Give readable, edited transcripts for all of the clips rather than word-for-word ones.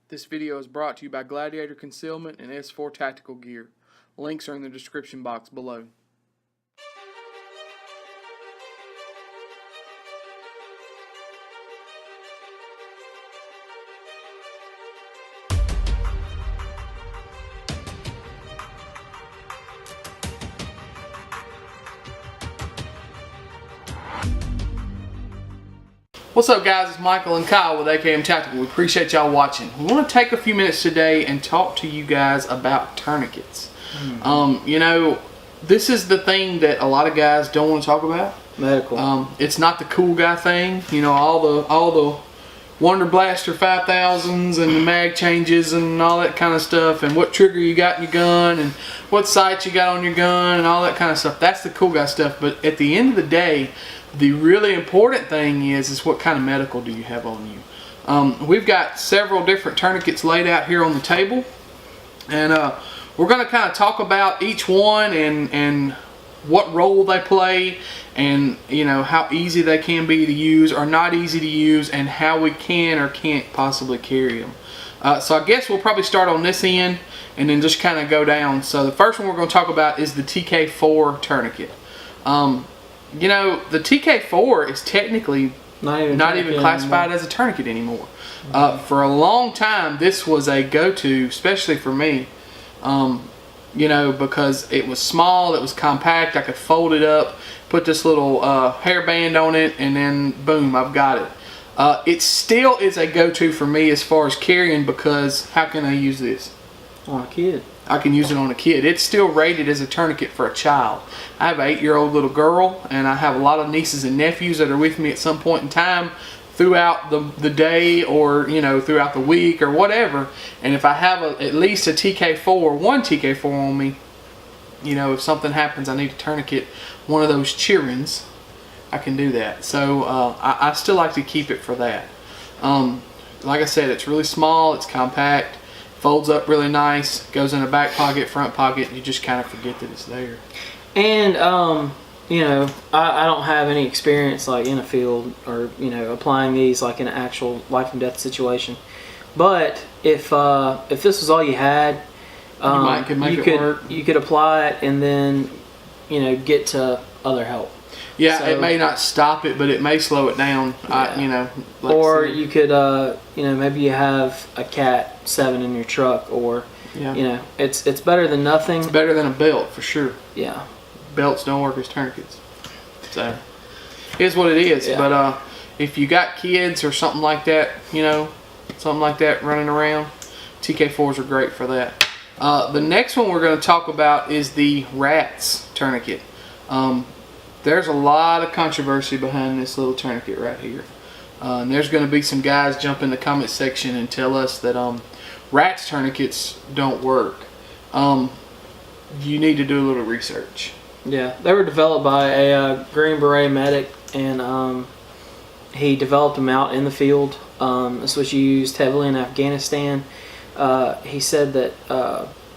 This video is brought to you by Gladiator Concealment and S4 Tactical Gear. Links are in the description box below. What's up, guys? It's Michael and Kyle with AKM Tactical. We appreciate y'all watching. We want to take a few minutes today and talk to you guys about tourniquets. You know, this is the thing that a lot of guys don't want to talk about. Medical. It's not the cool guy thing. You know, all the Wonder Blaster 5000s and the mag changes and all that kind of stuff, and what trigger you got in your gun and what sight you got on your gun and all that kind of stuff. That's the cool guy stuff. But at the end of the day, the really important thing is what kind of medical do you have on you. We've got several different tourniquets laid out here on the table, and we're going to kind of talk about each one and what role they play, and you know how easy they can be to use or not easy to use, and how we can or can't possibly carry them. So I guess we'll probably start on this end and then just kind of go down. So the first one we're going to talk about is the TK4 tourniquet. You know, the TK4 is technically not even classified as a tourniquet anymore. For a long time, this was a go-to, especially for me. You know, because it was small, it was compact, I could fold it up, put this little hairband on it, and then boom, I've got it. It still is a go-to for me as far as carrying, because how can I use this? On a kid. I can use it on a kid. It's still rated as a tourniquet for a child. I have an 8-year-old little girl, and I have a lot of nieces and nephews that are with me at some point in time throughout the day, or you know, throughout the week or whatever. And if I have at least a TK4, one TK4 on me, you know, if something happens, I need a tourniquet, one of those children's, I can do that. So I still like to keep it for that. Like I said, it's really small, it's compact, folds up really nice, goes in a back pocket, front pocket, you just kind of forget that it's there. And you know, I don't have any experience like in a field or, you know, applying these like in an actual life and death situation. But if this was all you had, you could apply it and then, you know, get to other help. Yeah, so, it may not stop it, but it may slow it down. Yeah. You know, or you could, you know, maybe you have a Cat 7 in your truck, or yeah, you know, it's better than nothing. It's better than a belt for sure. Yeah, belts don't work as tourniquets, so here's what it is. Yeah. But if you got kids or something like that, you know, something like that running around, TK4s are great for that. The next one we're going to talk about is the Rats tourniquet. There's a lot of controversy behind this little tourniquet right here. And there's going to be some guys jump in the comment section and tell us that Rats tourniquets don't work. You need to do a little research. Yeah, they were developed by a Green Beret medic, and he developed them out in the field. This was used heavily in Afghanistan. He said that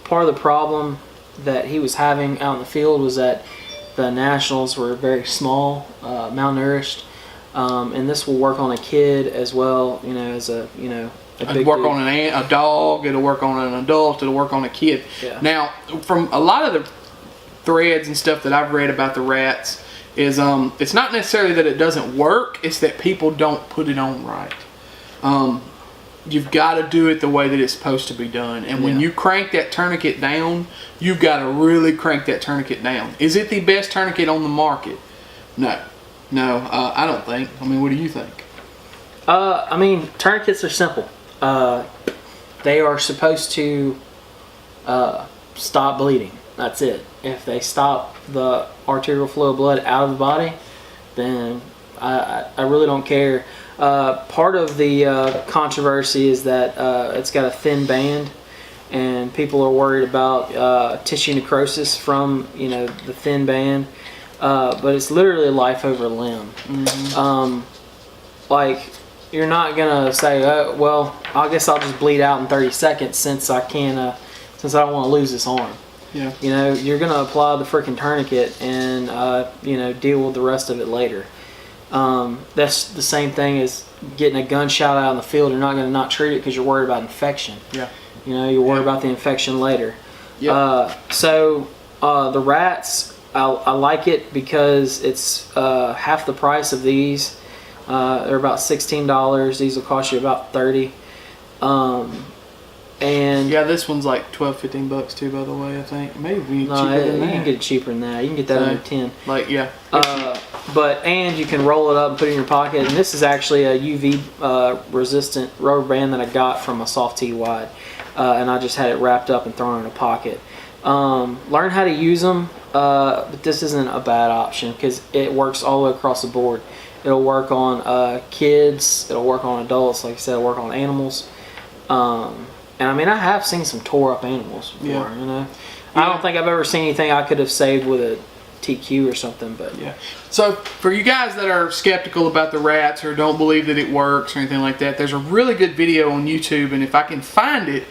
part of the problem that he was having out in the field was that the nationals were very small, malnourished, and this will work on a kid as well. You know, as a it'll work on a dog. It'll work on an adult. It'll work on a kid. Yeah. Now, from a lot of the threads and stuff that I've read about the Rats, is it's not necessarily that it doesn't work. It's that people don't put it on right. You've got to do it the way that it's supposed to be done. And when you crank that tourniquet down, you've got to really crank that tourniquet down. Is it the best tourniquet on the market? No. No, I don't think. I mean, what do you think? I mean, tourniquets are simple. They are supposed to stop bleeding. That's it. If they stop the arterial flow of blood out of the body, then I really don't care. Part of the controversy is that it's got a thin band, and people are worried about tissue necrosis from, you know, the thin band. But it's literally life over limb. Like, you're not gonna say, oh, well, I guess I'll just bleed out in 30 seconds since I can't, since I don't want to lose this arm. Yeah. You know, you're gonna apply the freaking tourniquet and you know, deal with the rest of it later. That's the same thing as getting a gunshot out in the field, you're not going to not treat it because you're worried about infection. Yeah. You know, you're worried about the infection later. Yeah. The rats, I like it because it's half the price of these. They're about $16. These will cost you about $30. And yeah, this one's like $12-15 too, by the way. I think maybe no, cheaper than you that. can get it cheaper than that. You can get that under 10. Like yeah. And you can roll it up and put it in your pocket. And this is actually a UV resistant rubber band that I got from a Soft T Wide, and I just had it wrapped up and thrown in a pocket. Learn how to use them, but this isn't a bad option because it works all the way across the board. It'll work on kids. It'll work on adults. Like I said, it'll work on animals. And I mean, I have seen some tore up animals before. Yeah. You know, I don't think I've ever seen anything I could have saved with a TQ or something. But yeah. So for you guys that are skeptical about the rats or don't believe that it works or anything like that, there's a really good video on YouTube, and if I can find it,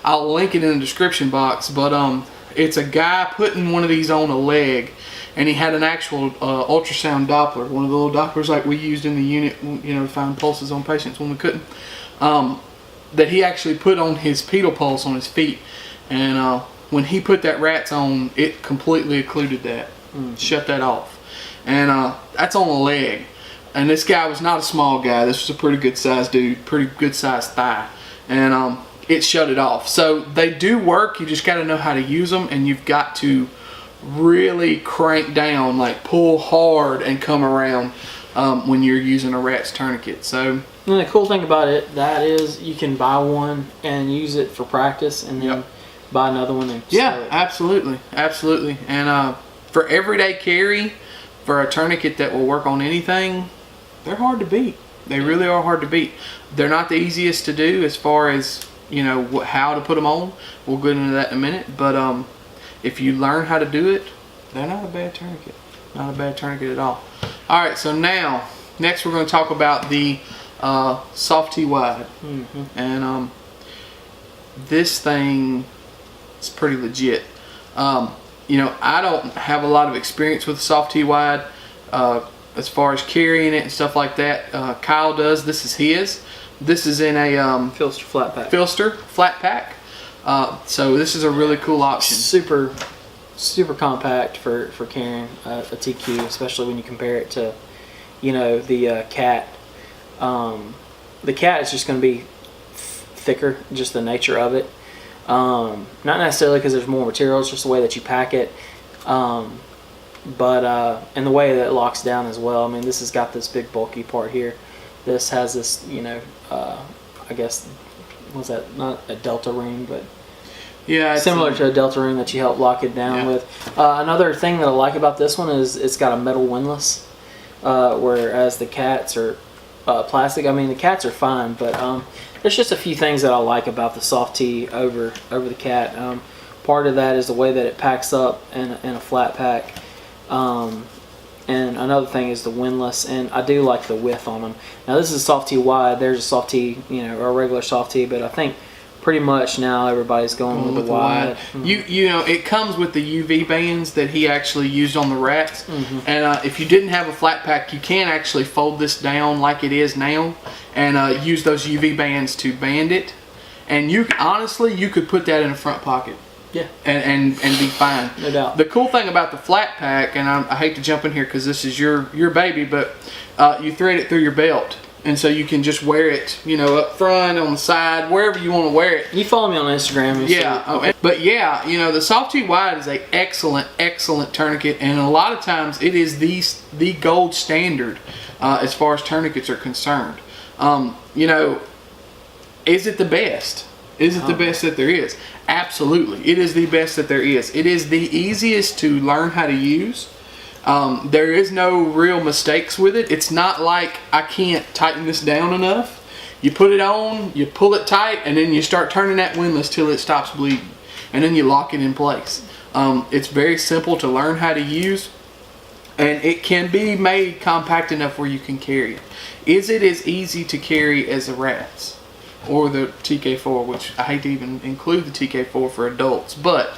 I'll link it in the description box. But it's a guy putting one of these on a leg, and he had an actual ultrasound Doppler, one of the little Dopplers like we used in the unit, you know, to find pulses on patients when we couldn't. That he actually put on his pedal pulse on his feet, and when he put that rats on, it completely occluded that, shut that off, and that's on a leg. And this guy was not a small guy. This was a pretty good sized dude, pretty good sized thigh, and it shut it off. So they do work. You just got to know how to use them, and you've got to really crank down, like pull hard and come around when you're using a rat's tourniquet. So. And the cool thing about it, that is you can buy one and use it for practice, and then buy another one and yeah, absolutely, absolutely. And for everyday carry, for a tourniquet that will work on anything, they're hard to beat. They really are hard to beat. They're not the easiest to do as far as, you know, how to put them on. We'll get into that in a minute. But if you learn how to do it, they're not a bad tourniquet. Not a bad tourniquet at all. All right, so next we're going to talk about the Soft T Wide, and this thing is pretty legit. You know, I don't have a lot of experience with the Soft T Wide as far as carrying it and stuff like that. Kyle does. This is his. This is in a Filster flat pack. Filster flat pack. So this is a really cool option. Super compact for carrying a TQ, especially when you compare it to, you know, the Cat. The Cat is just going to be thicker, just the nature of it. Not necessarily because there's more material, it's just the way that you pack it. And the way that it locks down as well. I mean, this has got this big bulky part here. This has this, you know, I guess, what's that? Not a Delta ring, but yeah, similar to a Delta ring that you help lock it down with. Another thing that I like about this one is it's got a metal windlass, whereas the Cats are plastic. I mean, the Cats are fine, but there's just a few things that I like about the Soft T over the Cat. Part of that is the way that it packs up in a flat pack. And another thing is the windlass, and I do like the width on them. Now this is a Soft T Wide. There's a Soft T, you know, or a regular Soft T, but I think pretty much now everybody's going with the wide. You know, it comes with the UV bands that he actually used on the rats. And if you didn't have a flat pack, you can actually fold this down like it is now and use those UV bands to band it. And you honestly, you could put that in a front pocket. Yeah. And be fine. No doubt. The cool thing about the flat pack, and I hate to jump in here because this is your baby, but you thread it through your belt. And so you can just wear it, you know, up front, on the side, wherever you want to wear it. You follow me on Instagram. Yeah. But yeah, you know, the Soft T Wide is a excellent tourniquet. And a lot of times it is the gold standard as far as tourniquets are concerned. You know, is it the best? Is it the best that there is? Absolutely. It is the best that there is. It is the easiest to learn how to use. There is no real mistakes with it. It's not like I can't tighten this down enough. You put it on, you pull it tight, and then you start turning that windlass till it stops bleeding. And then you lock it in place. It's very simple to learn how to use. And it can be made compact enough where you can carry it. Is it as easy to carry as the rats? Or the TK4, which I hate to even include the TK4 for adults, but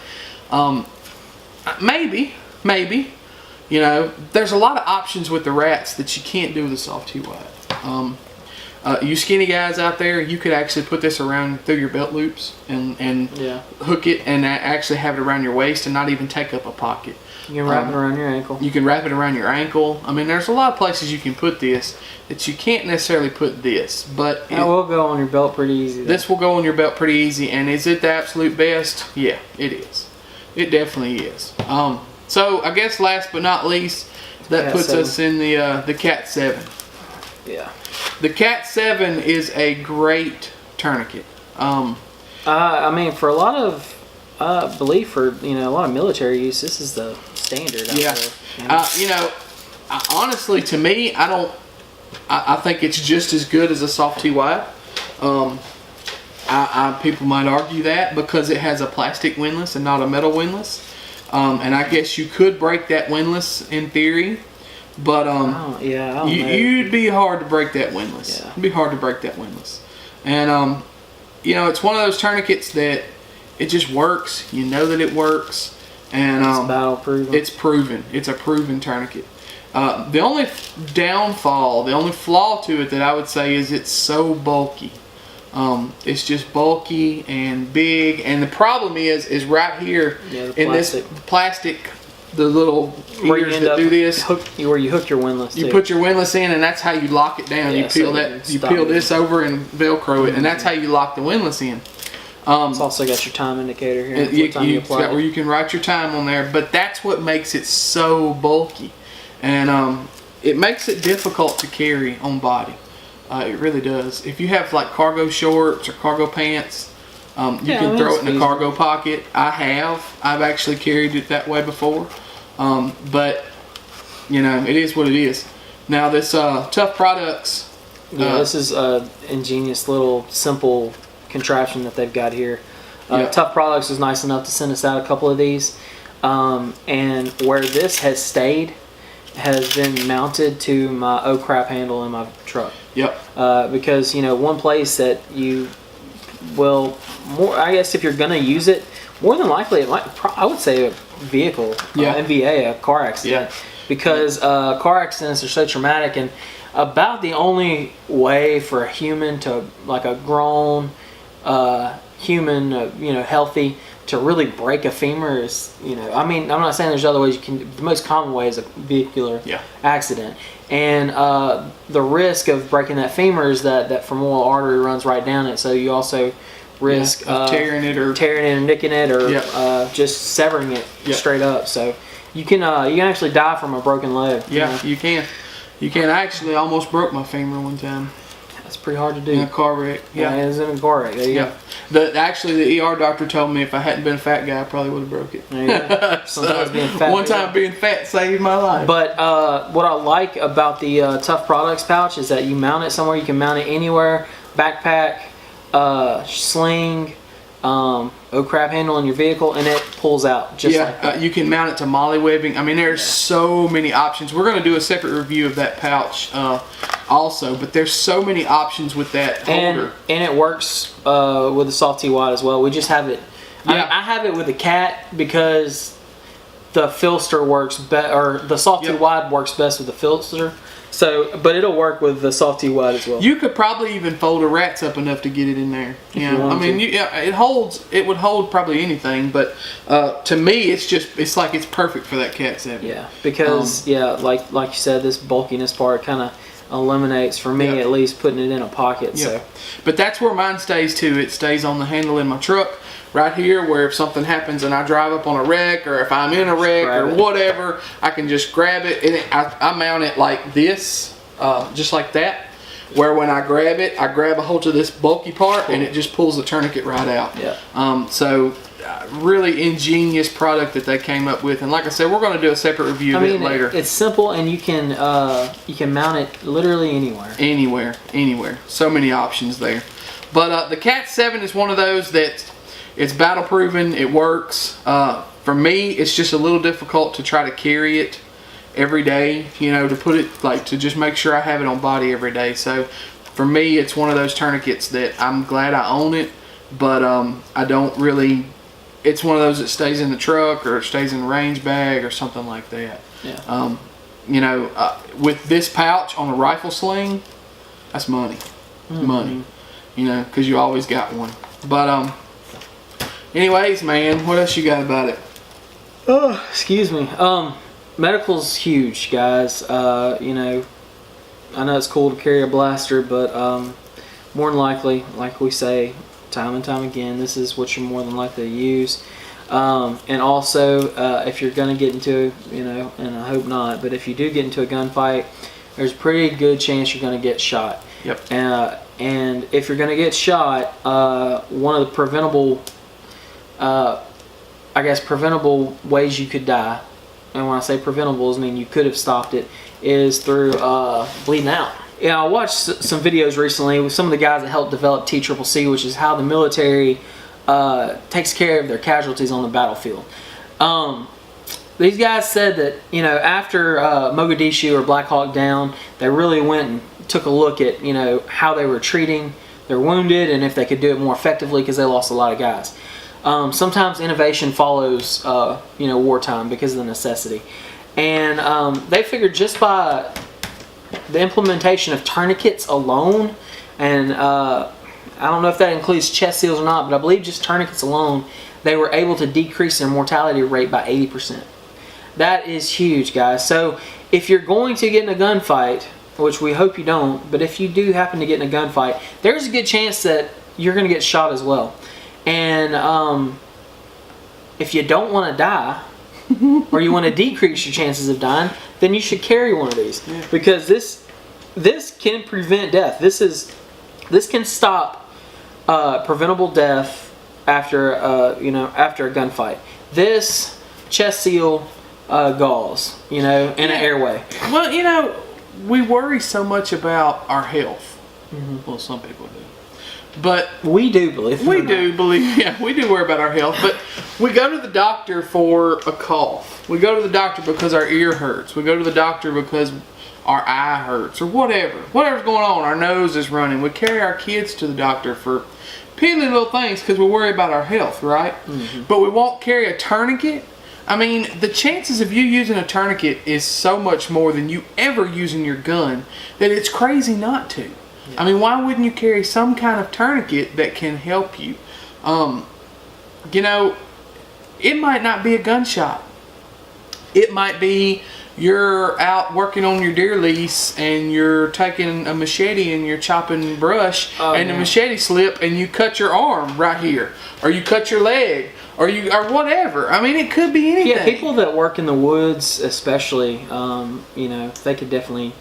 maybe, you know, there's a lot of options with the rats that you can't do with the Soft T Wide. You skinny guys out there, you could actually put this around through your belt loops and hook it and actually have it around your waist and not even take up a pocket. You can wrap it around your ankle. You can wrap it around your ankle. I mean, there's a lot of places you can put this that you can't necessarily put this, but it will go on your belt pretty easy. This will go on your belt pretty easy, and is it the absolute best? Yeah, it is. It definitely is. So I guess last but not least, that Cat puts 7. us in the Cat 7. Yeah. The Cat 7 is a great tourniquet. I mean, for a lot of, I believe for a lot of military use, this is the standard. Yeah. Honestly, to me, I think it's just as good as a soft TY. People might argue that because it has a plastic windlass and not a metal windlass. And I guess you could break that windlass in theory, but I don't know. you'd be hard to break that windlass. Yeah. It'd be hard to break that windlass. And it's one of those tourniquets that it just works. You know that it works, and it's battle proven. It's proven. It's a proven tourniquet. The only downfall, the only flaw to it that I would say is it's so bulky. It's just bulky and big, and the problem is right here in this plastic, the little ears that do this, where you hook your windlass. You put your windlass in, and that's how you lock it down. Yeah, You peel so you peel this over and Velcro it, and that's how you lock the windlass in. It's also got your time indicator here. It's got where you can write your time on there, but that's what makes it so bulky, and it makes it difficult to carry on body. It really does. If you have like cargo shorts or cargo pants, you can throw it in a cargo pocket. I've actually carried it that way before, but it is what it is. Now this Tough Products. This is an ingenious little simple contraption that they've got here. Tough Products was nice enough to send us out a couple of these, and where this has stayed has been mounted to my oh crap handle in my truck. Yep. Because one place that you will I guess if you're gonna use it, more than likely it might. I would say a vehicle, MVA, a car accident, because car accidents are so traumatic, and about the only way for a human to, like a grown human, healthy, to really break a femur is, I mean, I'm not saying there's other ways you can. The most common way is a vehicular accident, and the risk of breaking that femur is that femoral artery runs right down it. So you also risk tearing it or nicking it, or just severing it straight up. So you can actually die from a broken leg. Yeah, you can. You can. I actually almost broke my femur one time. That's pretty hard to do. In a car wreck. Yeah, it was in a car wreck. There you go. Actually, the ER doctor told me if I hadn't been a fat guy, I probably would have broke it. There you go. Sometimes being fat. One time being fat saved my life. But what I like about the Tough Products pouch is that you mount it somewhere. You can mount it anywhere. Backpack, sling, oh crap handle in your vehicle, and it pulls out just like that. You can mount it to molly webbing. I mean, there's so many options. We're going to do a separate review of that pouch also, but there's so many options with that holder. And it works with the soft TY as well. We just have it. I have it with the Cat because the filter works better, or the soft TY works best with the filter. So, but it'll work with the soft TY as well. You could probably even fold a rat's up enough to get it in there. I mean, it would hold probably anything, but to me, it's like it's perfect for that Cat 7. Yeah, because like you said, this bulkiness part kind of eliminates, for me at least, putting it in a pocket. Yeah. So, but that's where mine stays too. It stays on the handle in my truck. Right here, where if something happens and I drive up on a wreck, or if I'm in a wreck or whatever, I can just grab it, and I mount it like this, just like that, where when I grab it, I grab a hold of this bulky part, and it just pulls the tourniquet right out. Yeah. So really ingenious product that they came up with, and like I said, we're going to do a separate review of it later. It's simple, and you can mount it literally anywhere. Anywhere. So many options there. But the Cat 7 is one of those that it's battle proven. It works. For me, it's just a little difficult to try to carry it every day. To put it to just make sure I have it on body every day. So for me, it's one of those tourniquets that I'm glad I own it, but I don't really. It's one of those that stays in the truck, or it stays in the range bag or something like that. Yeah. With this pouch on a rifle sling, that's money. money, you know, because you always got one. But anyways, man, what else you got about it? Oh, excuse me. Medical's huge, guys. You know, I know it's cool to carry a blaster, but more than likely, like we say time and time again, this is what you're more than likely to use. And also, if you're going to get into, you know, and I hope not, but if you do get into a gunfight, there's a pretty good chance you're going to get shot. Yep. And if you're going to get shot, one of the preventable, preventable ways you could die, and when I say preventable, I mean you could have stopped it, is through bleeding out. Yeah, I watched some videos recently with some of the guys that helped develop TCCC, which is how the military takes care of their casualties on the battlefield. These guys said that, you know, after Mogadishu or Black Hawk Down, they really went and took a look at, you know, how they were treating their wounded and if they could do it more effectively, because they lost a lot of guys. Sometimes innovation follows, you know, wartime because of the necessity. And they figured just by the implementation of tourniquets alone, and I don't know if that includes chest seals or not, but I believe just tourniquets alone, they were able to decrease their mortality rate by 80%. That is huge, guys. So if you're going to get in a gunfight, which we hope you don't, but if you do happen to get in a gunfight, there's a good chance that you're going to get shot as well. And if you don't want to die, or you want to decrease your chances of dying, then you should carry one of these, because this can prevent death. This can stop preventable death after you know, after a gunfight. This chest seal gauze, you know, in an airway. Well, you know, we worry so much about our health. Well, some people do. But we do believe. We do worry about our health. But we go to the doctor for a cough. We go to the doctor because our ear hurts. We go to the doctor because our eye hurts or whatever. Whatever's going on, our nose is running. We carry our kids to the doctor for piddly little things because we worry about our health, right? But we won't carry a tourniquet. I mean, the chances of you using a tourniquet is so much more than you ever using your gun that it's crazy not to. I mean, why wouldn't you carry some kind of tourniquet that can help you? You know, it might not be a gunshot. It might be you're out working on your deer lease and you're taking a machete and you're chopping brush and the machete slip and you cut your arm right here, or you cut your leg, or whatever. I mean, it could be anything. Yeah, people that work in the woods, especially, you know, they could definitely.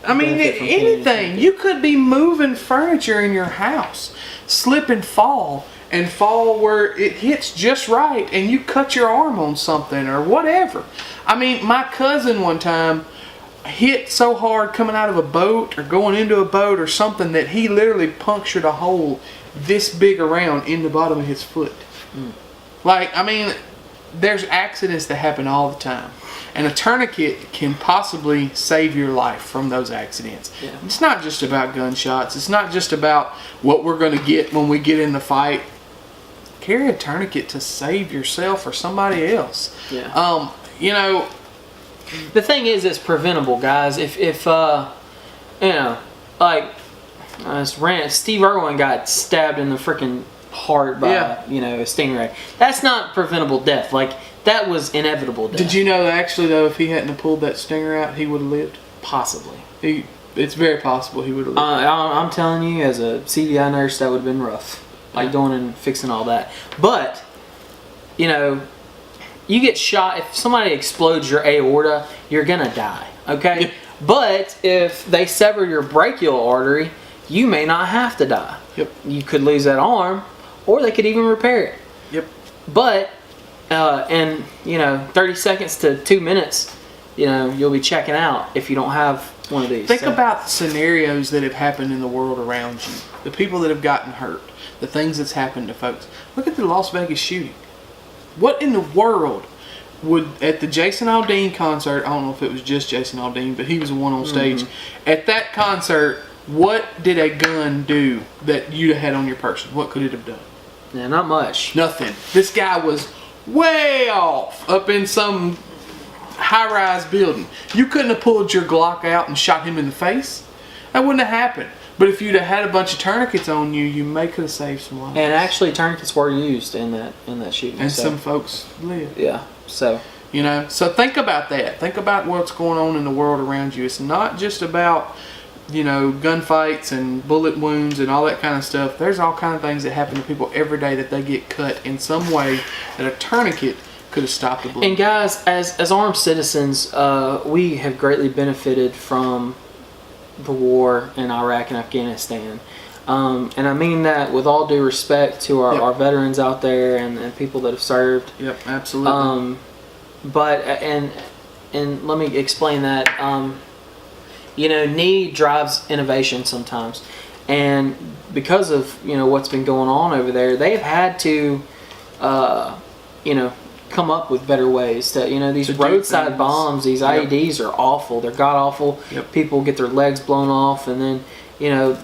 I mean, anything. You could be moving furniture in your house, slip and fall where it hits just right, and you cut your arm on something or whatever. I mean, my cousin one time hit so hard coming out of a boat or going into a boat or something that he literally punctured a hole this big around in the bottom of his foot. Like, I mean, there's accidents that happen all the time. And a tourniquet can possibly save your life from those accidents. Yeah. It's not just about gunshots. It's not just about what we're going to get when we get in the fight. Carry a tourniquet to save yourself or somebody else. Yeah. You know, the thing is, it's preventable, guys. If you know, like Steve Irwin got stabbed in the freaking heart by you know, a stingray. That's not preventable death. Like, that was inevitable death. Did you know that actually, though, if he hadn't have pulled that stinger out, he would have lived? Possibly. It's very possible he would have lived. I'm telling you, as a CVI nurse, that would have been rough. Like, going and fixing all that. But, you know, you get shot. If somebody explodes your aorta, you're going to die. Okay? Yep. But if they sever your brachial artery, you may not have to die. Yep. You could lose that arm, or they could even repair it. Yep. But in, you know, 30 seconds to 2 minutes, you know, you'll be checking out if you don't have one of these. Think about the scenarios that have happened in the world around you. The people that have gotten hurt. The things that's happened to folks. Look at the Las Vegas shooting. What in the world would, at the Jason Aldean concert, I don't know if it was just Jason Aldean, but he was the one on stage. At that concert, what did a gun do that you'd have had on your person? What could it have done? Yeah, not much. Nothing. This guy was way off up in some high-rise building. You couldn't have pulled your Glock out and shot him in the face. That wouldn't have happened. But if you'd have had a bunch of tourniquets on you, you may could have saved some lives. And actually, tourniquets were used in that shooting. And some folks lived. Yeah. So. You know, so think about that. Think about what's going on in the world around you. It's not just about, you know, gunfights and bullet wounds and all that kind of stuff. There's all kind of things that happen to people every day that they get cut in some way that a tourniquet could have stopped the blood. And guys, as armed citizens, we have greatly benefited from the war in Iraq and Afghanistan. And I mean that with all due respect to our veterans out there and people that have served. Yep, absolutely. But and let me explain that. You know, need drives innovation sometimes, and because of, you know, what's been going on over there, they've had to, you know, come up with better ways to, you know, these roadside bombs, these IEDs are awful. They're god awful. People get their legs blown off, and then, you know,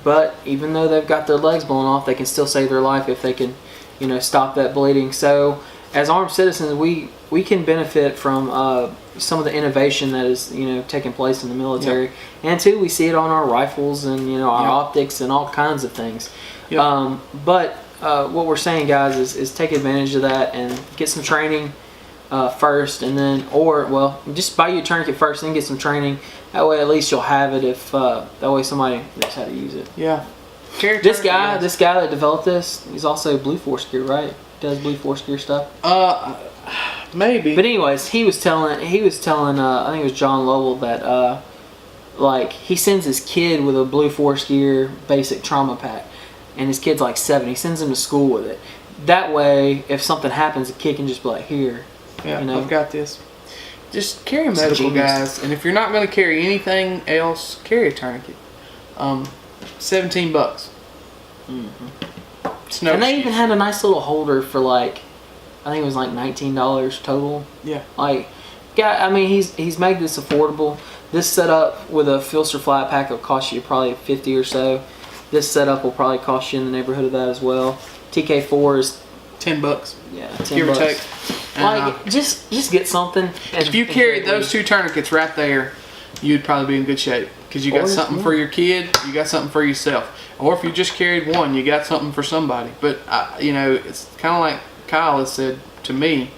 but even though they've got their legs blown off, they can still save their life if they can, you know, stop that bleeding. So as armed citizens, we can benefit from some of the innovation that is, you know, taking place in the military, and too, we see it on our rifles and, you know, our optics and all kinds of things. But what we're saying, guys, is take advantage of that and get some training first, and then, just buy you a tourniquet first, and then get some training. That way, at least you'll have it if that way somebody knows how to use it. Yeah. This guy that developed this, he's also Blue Force gear, right? Does Blue Force gear stuff? Maybe. But anyways, he was telling I think it was John Lovell that like he sends his kid with a Blue Force gear basic trauma pack, and his kid's like 7. He sends him to school with it. That way, if something happens, the kid can just be like, here. Yeah, you know? I've got this. Just carry a medical, guys, and if you're not going to carry anything else, carry a tourniquet. $17. Mm-hmm. And they even had a nice little holder for like, I think it was like $19 total. Yeah. Like, yeah, I mean, he's made this affordable. This setup with a Filster flat pack will cost you probably $50 or so. This setup will probably cost you in the neighborhood of that as well. TK4 is $10. Yeah, $10. Give or take. Like, just get something. If you carried those 2 tourniquets right there, you'd probably be in good shape, because you got something for your kid, you got something for yourself. Or if you just carried one, you got something for somebody. But you know, it's kind of like Kyle has said to me.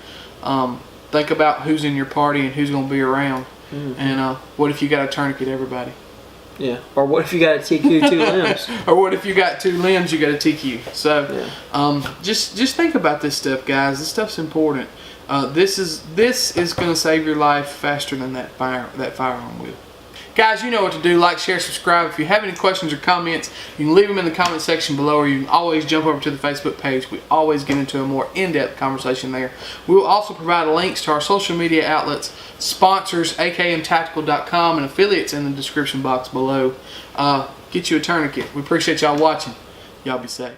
Think about who's in your party and who's going to be around. Mm-hmm. And what if you got a tourniquet, everybody? Yeah. Or what if you got a TQ 2 limbs? Or what if you got 2 limbs, you got a TQ? So just think about this stuff, guys. This stuff's important. This is going to save your life faster than that firearm will. Guys, you know what to do. Like, share, subscribe. If you have any questions or comments, you can leave them in the comment section below, or you can always jump over to the Facebook page. We always get into a more in-depth conversation there. We will also provide links to our social media outlets, sponsors, akmtactical.com, and affiliates in the description box below. Get you a tourniquet. We appreciate y'all watching. Y'all be safe.